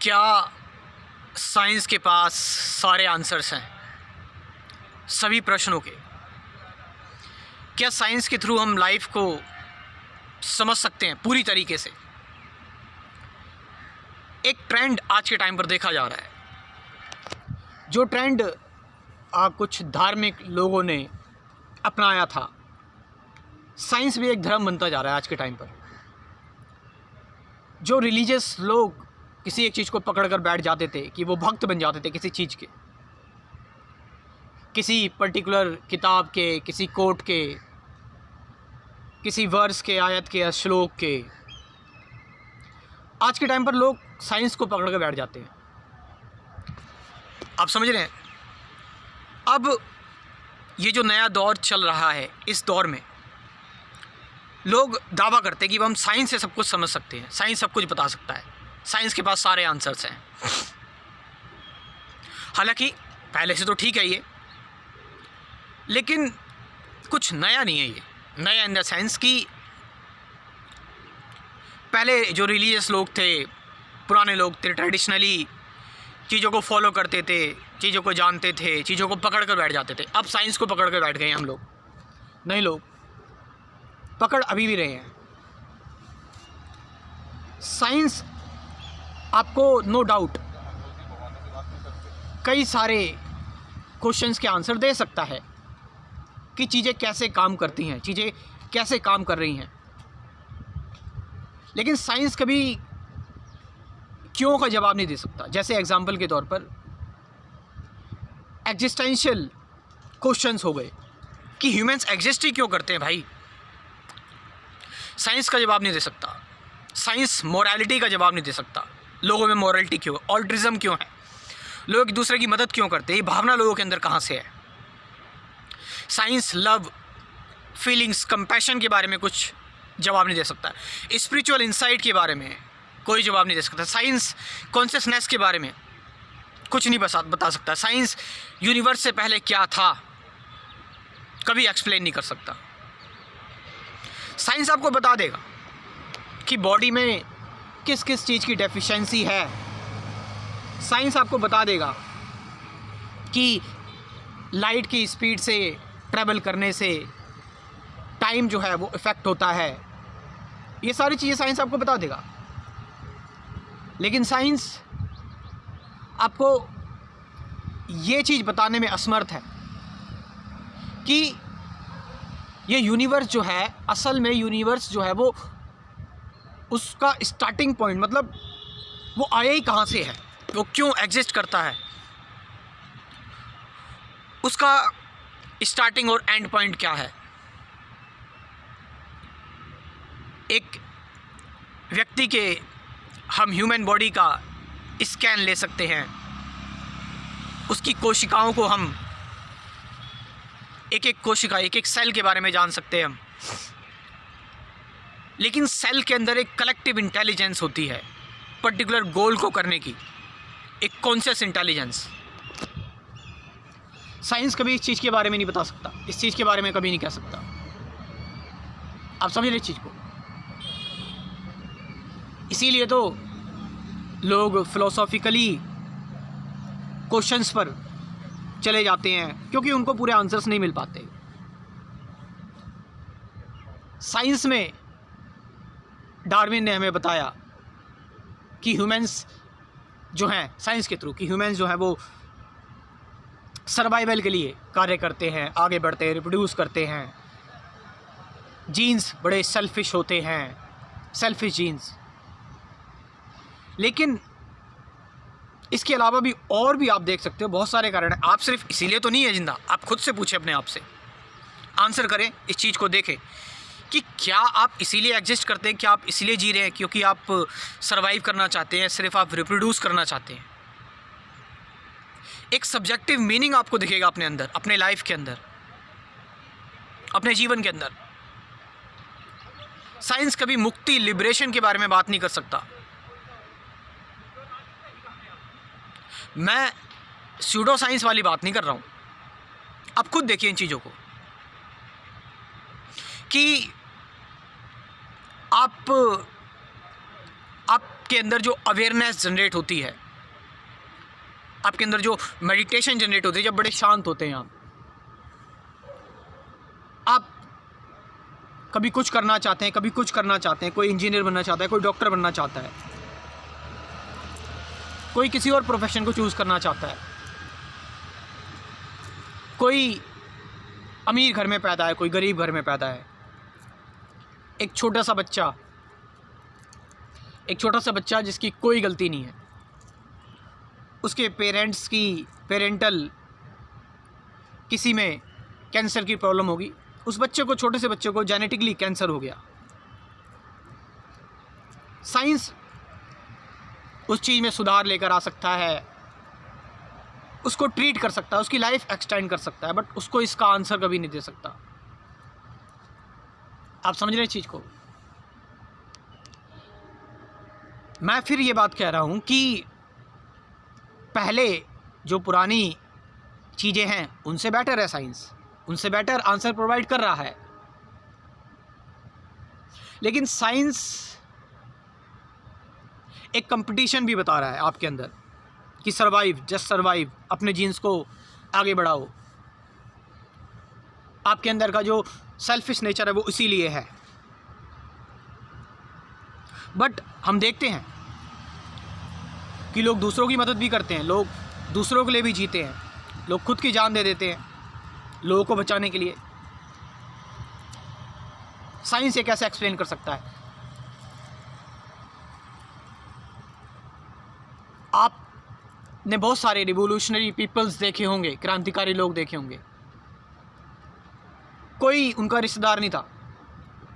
क्या साइंस के पास सारे आंसर्स हैं सभी प्रश्नों के? क्या साइंस के थ्रू हम लाइफ को समझ सकते हैं पूरी तरीके से? एक ट्रेंड आज के टाइम पर देखा जा रहा है, जो ट्रेंड कुछ धार्मिक लोगों ने अपनाया था। साइंस भी एक धर्म बनता जा रहा है आज के टाइम पर। जो रिलीजियस लोग किसी एक चीज़ को पकड़ कर बैठ जाते थे कि वो भक्त बन जाते थे किसी चीज़ के, किसी पर्टिकुलर किताब के, किसी कोट के, किसी वर्स के, आयत के या श्लोक के। आज के टाइम पर लोग साइंस को पकड़ कर बैठ जाते हैं। आप समझ रहे हैं? अब ये जो नया दौर चल रहा है, इस दौर में लोग दावा करते हैं कि हम साइंस से सब कुछ समझ सकते हैं, साइंस सब कुछ बता सकता है, साइंस के पास सारे आंसर्स हैं। हालांकि पहले से तो ठीक है ये, लेकिन कुछ नया नहीं है ये। नया इन द सेंस कि पहले जो रिलीजियस लोग थे, पुराने लोग थे, ट्रेडिशनली चीज़ों को फॉलो करते थे, चीज़ों को जानते थे, चीज़ों को पकड़ कर बैठ जाते थे। अब साइंस को पकड़ कर बैठ गए हम लोग। नहीं, लोग पकड़ अभी भी रहे हैं। साइंस आपको नो डाउट कई सारे क्वेश्चंस के आंसर दे सकता है कि चीज़ें कैसे काम करती हैं, चीज़ें कैसे काम कर रही हैं। लेकिन साइंस कभी क्यों का जवाब नहीं दे सकता। जैसे एग्जाम्पल के तौर पर एग्जिस्टेंशियल क्वेश्चंस हो गए कि ह्यूमंस एग्जिस्ट ही क्यों करते हैं भाई, साइंस का जवाब नहीं दे सकता। साइंस मोरालिटी का जवाब नहीं दे सकता। लोगों में मोरालिटी क्यों है, ऑल्ट्रिज्म क्यों है, लोग एक दूसरे की मदद क्यों करते हैं, ये भावना लोगों के अंदर कहाँ से है। साइंस लव, फीलिंग्स, कंपैशन के बारे में कुछ जवाब नहीं दे सकता। स्पिरिचुअल इंसाइट के बारे में कोई जवाब नहीं दे सकता। साइंस कॉन्शियसनेस के बारे में कुछ नहीं बता सकता। साइंस यूनिवर्स से पहले क्या था कभी एक्सप्लेन नहीं कर सकता। साइंस आपको बता देगा कि बॉडी में किस किस चीज़ की डेफिशिएंसी है। साइंस आपको बता देगा कि लाइट की स्पीड से ट्रैवल करने से टाइम जो है वो इफ़ेक्ट होता है। ये सारी चीज़ें साइंस आपको बता देगा। लेकिन साइंस आपको ये चीज़ बताने में असमर्थ है कि ये यूनिवर्स जो है, असल में यूनिवर्स जो है वो उसका स्टार्टिंग पॉइंट, मतलब वो आया ही कहाँ से है, वो क्यों एग्जिस्ट करता है, उसका स्टार्टिंग और एंड पॉइंट क्या है। एक व्यक्ति के हम ह्यूमन बॉडी का स्कैन ले सकते हैं, उसकी कोशिकाओं को हम एक एक कोशिका, एक एक सेल के बारे में जान सकते हैं हम। लेकिन सेल के अंदर एक कलेक्टिव इंटेलिजेंस होती है पर्टिकुलर गोल को करने की, एक कॉन्शियस इंटेलिजेंस। साइंस कभी इस चीज़ के बारे में नहीं बता सकता, इस चीज़ के बारे में कभी नहीं कह सकता। आप समझ रहे इस चीज़ को? इसीलिए तो लोग फिलोसॉफिकली क्वेश्चंस पर चले जाते हैं, क्योंकि उनको पूरे आंसर्स नहीं मिल पाते। साइंस में डार्विन ने हमें बताया कि ह्यूमंस जो हैं, साइंस के थ्रू, कि ह्यूमंस जो है वो सर्वाइवल के लिए कार्य करते हैं, आगे बढ़ते हैं, रिप्रोड्यूस करते हैं। जीन्स बड़े सेल्फिश होते हैं, सेल्फिश जीन्स। लेकिन इसके अलावा भी और भी आप देख सकते हो बहुत सारे कारण हैं। आप सिर्फ इसीलिए तो नहीं है जिंदा। आप खुद से पूछें, अपने आप से आंसर करें, इस चीज़ को देखें कि क्या आप इसीलिए एग्जिस्ट करते हैं, क्या आप इसीलिए जी रहे हैं क्योंकि आप सर्वाइव करना चाहते हैं, सिर्फ आप रिप्रोड्यूस करना चाहते हैं। एक सब्जेक्टिव मीनिंग आपको दिखेगा अपने अंदर, अपने लाइफ के अंदर, अपने जीवन के अंदर। साइंस कभी मुक्ति, लिबरेशन के बारे में बात नहीं कर सकता। मैं स्यूडो साइंस वाली बात नहीं कर रहा हूँ। आप खुद देखिए इन चीज़ों को कि आप आपके अंदर जो अवेयरनेस जनरेट होती है, आपके अंदर जो मेडिटेशन जनरेट होती है, जब बड़े शांत होते हैं आप कभी कुछ करना चाहते हैं, कभी कुछ करना चाहते हैं, कोई इंजीनियर बनना चाहता है, कोई डॉक्टर बनना चाहता है, कोई किसी और प्रोफेशन को चूज़ करना चाहता है, कोई अमीर घर में पैदा है, कोई गरीब घर में पैदा है। एक छोटा सा बच्चा जिसकी कोई गलती नहीं है, उसके पेरेंट्स की पेरेंटल किसी में कैंसर की प्रॉब्लम होगी, उस बच्चे को, छोटे से बच्चे को जेनेटिकली कैंसर हो गया। साइंस उस चीज़ में सुधार लेकर आ सकता है, उसको ट्रीट कर सकता है, उसकी लाइफ एक्सटेंड कर सकता है, बट उसको इसका आंसर कभी नहीं दे सकता। आप समझ रहे हैं चीज़ को? मैं फिर ये बात कह रहा हूँ कि पहले जो पुरानी चीज़ें हैं उनसे बेटर है साइंस, उनसे बेटर आंसर प्रोवाइड कर रहा है। लेकिन साइंस एक कंपटीशन भी बता रहा है आपके अंदर कि सर्वाइव, जस्ट सर्वाइव, अपने जीन्स को आगे बढ़ाओ। आपके अंदर का जो सेल्फिश नेचर है वो इसीलिए है। बट हम देखते हैं कि लोग दूसरों की मदद भी करते हैं, लोग दूसरों के लिए भी जीते हैं, लोग खुद की जान दे देते हैं लोगों को बचाने के लिए। साइंस ये कैसे एक्सप्लेन कर सकता है? आपने बहुत सारे रिवोल्यूशनरी पीपल्स देखे होंगे, क्रांतिकारी लोग देखे होंगे, कोई उनका रिश्तेदार नहीं था।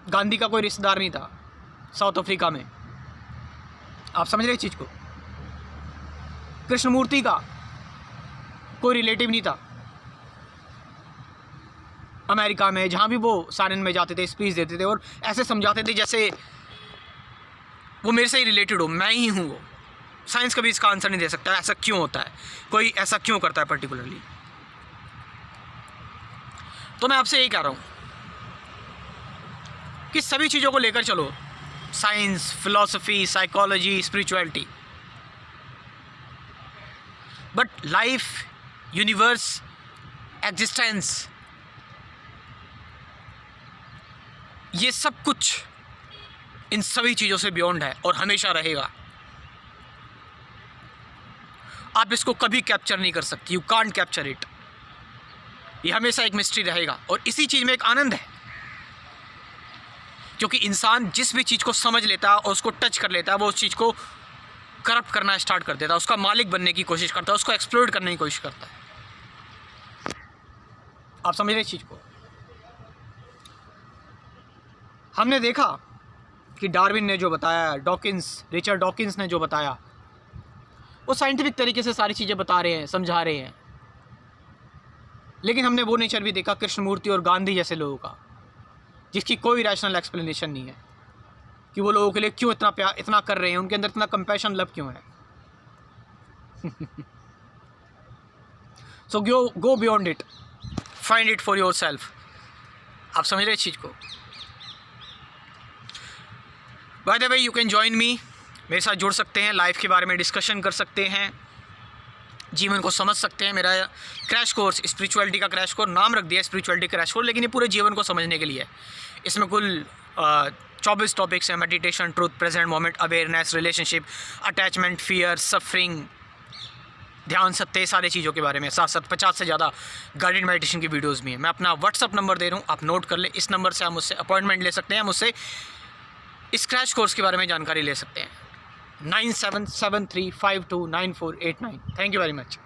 गांधी का कोई रिश्तेदार नहीं था साउथ अफ्रीका में। आप समझ रहे चीज़ को? कृष्णमूर्ति का कोई रिलेटिव नहीं था अमेरिका में, जहाँ भी वो सारन में जाते थे, स्पीच देते थे और ऐसे समझाते थे जैसे वो मेरे से ही रिलेटेड हो, मैं ही हूँ वो। साइंस कभी इसका आंसर नहीं दे सकता ऐसा क्यों होता है, कोई ऐसा क्यों करता है पर्टिकुलरली। तो मैं आपसे यही कह रहा हूँ कि सभी चीज़ों को लेकर चलो, science, philosophy, psychology, spirituality, but life, universe, existence, ये सब कुछ इन सभी चीज़ों से बियॉन्ड है और हमेशा रहेगा। आप इसको कभी कैप्चर नहीं कर सकते, यू कांट कैप्चर इट। ये हमेशा एक मिस्ट्री रहेगा और इसी चीज़ में एक आनंद है, क्योंकि इंसान जिस भी चीज़ को समझ लेता है और उसको टच कर लेता है, वो उस चीज़ को करप्ट करना स्टार्ट कर देता है, उसका मालिक बनने की कोशिश करता है, उसको एक्सप्लोइट करने की कोशिश करता है। आप समझ रहे चीज़ को? हमने देखा कि डार्विन ने जो बताया, रिचर्ड डॉकिंस ने जो बताया, वो साइंटिफिक तरीके से सारी चीज़ें बता रहे हैं, समझा रहे हैं। लेकिन हमने वो नेचर भी देखा कृष्णमूर्ति और गांधी जैसे लोगों का, जिसकी कोई रैशनल एक्सप्लेनेशन नहीं है कि वो लोगों के लिए क्यों इतना प्यार, इतना कर रहे हैं, उनके अंदर इतना कंपैशन, लव क्यों है। So go beyond it, find it for yourself. आप समझ रहे इस चीज़ को? By the way, you can join me, मेरे साथ जुड़ सकते हैं, लाइफ के बारे में डिस्कशन कर सकते हैं, जीवन को समझ सकते हैं। मेरा क्रैश कोर्स, स्पिरिचुअलिटी का क्रैश कोर्स, नाम रख दिया स्पिरिचुअलिटी क्रैश कोर्स, लेकिन ये पूरे जीवन को समझने के लिए है। इसमें कुल 24 टॉपिक्स हैं: meditation, truth, present moment, awareness, relationship, attachment, fear, suffering, ध्यान, सत्य, सारी चीज़ों के बारे में। साथ साथ 50 से ज़्यादा गाइडेड मेडिटेशन की वीडियोज़ भी हैं। मैं अपना व्हाट्सअप नंबर दे रहा हूँ, आप नोट कर लें। इस नंबर से आप मुझसे अपॉइंटमेंट ले सकते हैं, मुझसे इस क्रैश कोर्स के बारे में जानकारी ले सकते हैं। 9773529489। Thank you very much.